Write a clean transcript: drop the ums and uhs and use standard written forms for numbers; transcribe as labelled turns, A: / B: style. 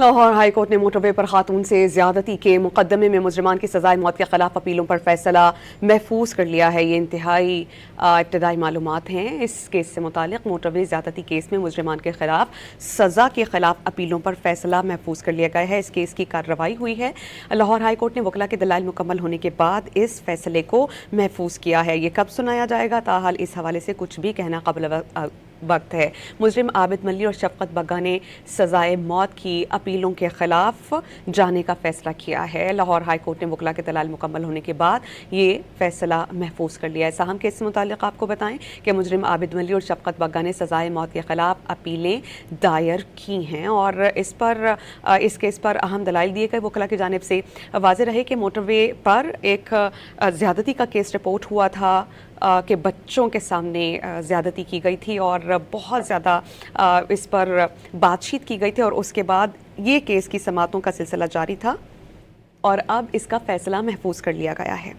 A: Lahore high court ने motorway पर खातून से ज्यादती के मुकदमे में मुजरिमान की सजाए मौत के खिलाफ अपीलों पर फैसला महफूज कर लिया है। ये इंतहाई इब्तदाई मालूमात हैं। इस केस से मुतालिक मोटरवे ज्यादती केस में मुजरिमान के खिलाफ सजा के खिलाफ अपीलों पर फैसला महफूज कर लिया गया है। इस केस की कार्रवाई हुई है। लाहौर हाई कोर्ट ने वकला के दलाइल मुकम्मल होने के बाद इस फैसले को महफूज किया है। ये कब सुनाया जाएगा, ताहाल इस हवाले से कुछ भी कहना क़ब्ल वक्त है। मुजरिम आबिद मल्ली और शफकत बग्गा ने सजाए मौत की अपीलों के खिलाफ जाने का फैसला किया है। लाहौर हाई कोर्ट ने वकला के दलाइल मुकम्मल होने के बाद ये फैसला महफूज कर लिया है। साहम केस से मुताल्लिक आपको बताएं कि मुजरिम आबिद मल्ली और शफकत बग्गा ने सजाए मौत के खिलाफ अपीलें दायर की हैं और इस केस पर अहम दलाइल दिए गए। वकला की जानिब से वाज़ेह रहे कि मोटरवे पर एक ज़्यादती का केस रिपोर्ट हुआ था कि बच्चों के सामने ज़्यादती की गई थी और बहुत ज़्यादा इस पर बातचीत की गई थी और उसके बाद ये केस की समाअतों का सिलसिला जारी था और अब इसका फ़ैसला महफूज कर लिया गया है।